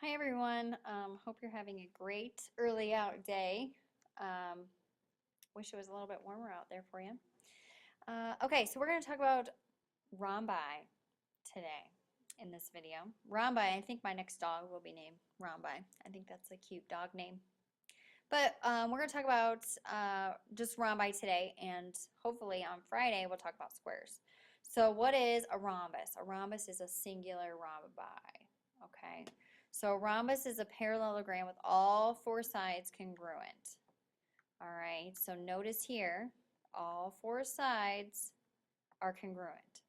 Hi everyone. Hope you're having a great early out day. Wish it was a little bit warmer out there for you. Okay, so we're going to talk about rhombi today in this video. Rhombi, I think my next dog will be named Rhombi. I think that's a cute dog name. But we're going to talk about just rhombi today, and hopefully on Friday we'll talk about squares. So what is a rhombus? A rhombus is a singular rhombi. Okay. So a rhombus is a parallelogram with all four sides congruent. All right, so notice here, all four sides are congruent.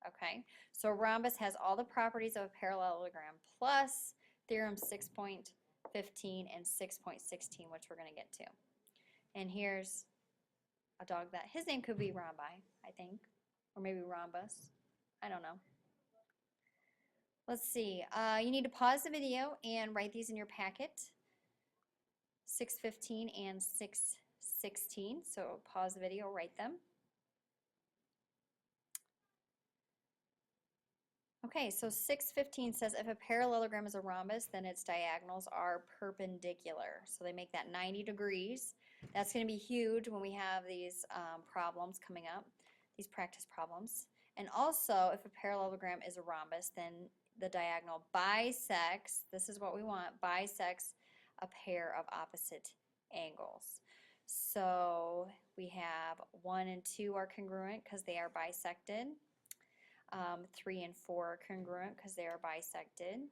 Okay, so a rhombus has all the properties of a parallelogram plus theorem 6.15 and 6.16, which we're going to get to. And here's a dog that his name could be Rhombi, I think, or maybe Rhombus. I don't know. Let's see. You need to pause the video and write these in your packet. 6:15 and 6:16. So pause the video, write them. Okay, so 6:15 says if a parallelogram is a rhombus, then its diagonals are perpendicular. So they make that 90 degrees. That's going to be huge when we have these problems coming up, these practice problems. And also, if a parallelogram is a rhombus, then the diagonal bisects, this is what we want, bisects a pair of opposite angles. So we have 1 and 2 are congruent because they are bisected. 3 and 4 are congruent because they are bisected.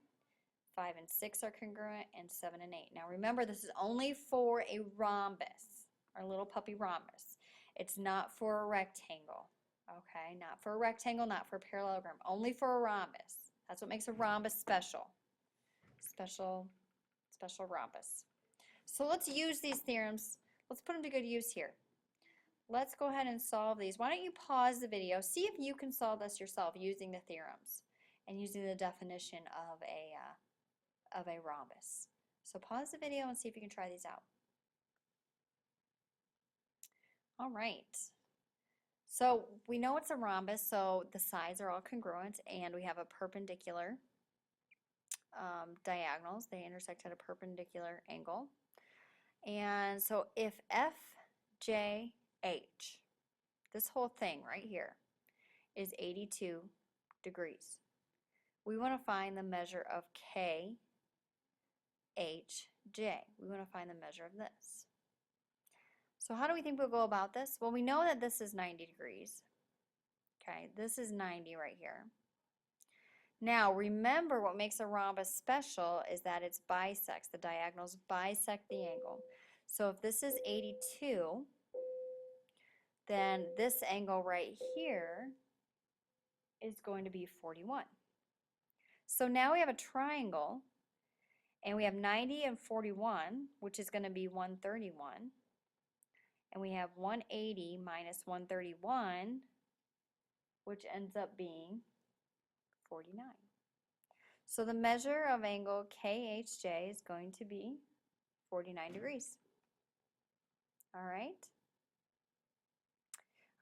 5 and 6 are congruent, and 7 and 8. Now remember, this is only for a rhombus, our little puppy rhombus. It's not for a rectangle, okay? Not for a rectangle, not for a parallelogram, only for a rhombus. That's what makes a rhombus special. Special rhombus. So let's use these theorems. Let's put them to good use here. Let's go ahead and solve these. Why don't you pause the video, see if you can solve this yourself using the theorems and using the definition of a rhombus. So pause the video and see if you can try these out. All right. So we know it's a rhombus, so the sides are all congruent, and we have a perpendicular diagonals. They intersect at a perpendicular angle. And so if FJH, this whole thing right here, is 82 degrees, we want to find the measure of KHJ. We want to find the measure of this. So how do we think we'll go about this? Well, we know that this is 90 degrees. Okay, this is 90 right here. Now, remember what makes a rhombus special is that it bisects. The diagonals bisect the angle. So if this is 82, then this angle right here is going to be 41. So now we have a triangle, and we have 90 and 41, which is going to be 131. And we have 180 minus 131, which ends up being 49. So the measure of angle KHJ is going to be 49 degrees. All right.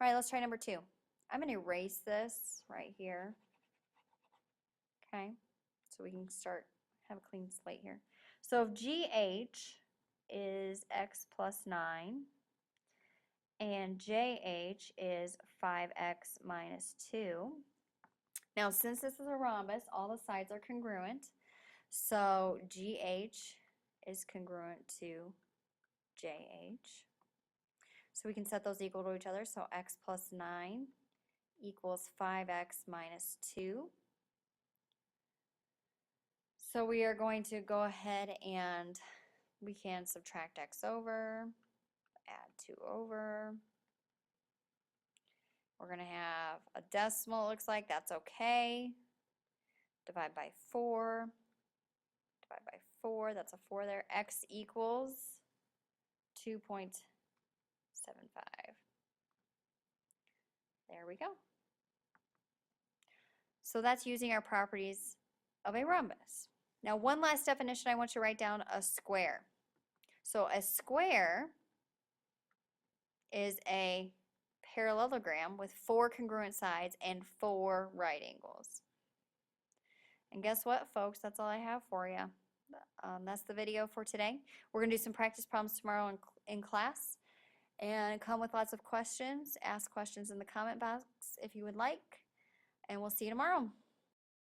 All right, let's try number 2. I'm going to erase this right here. Okay, so we can start, have a clean slate here. So if GH is x plus 9, and JH is 5x minus 2. Now, since this is a rhombus, all the sides are congruent. So GH is congruent to JH. So we can set those equal to each other. So x plus 9 equals 5x minus 2. So we are going to go ahead and we can subtract x over, add 2 over. We're going to have a decimal, it looks like. That's okay. Divide by 4. Divide by 4. That's a 4 there. X equals 2.75. There we go. So that's using our properties of a rhombus. Now, one last definition I want you to write down, a square. So a square is a parallelogram with 4 congruent sides and 4 right angles. And guess what, folks? That's all I have for you. That's the video for today. We're going to do some practice problems tomorrow in class. And come with lots of questions. Ask questions in the comment box if you would like. And we'll see you tomorrow.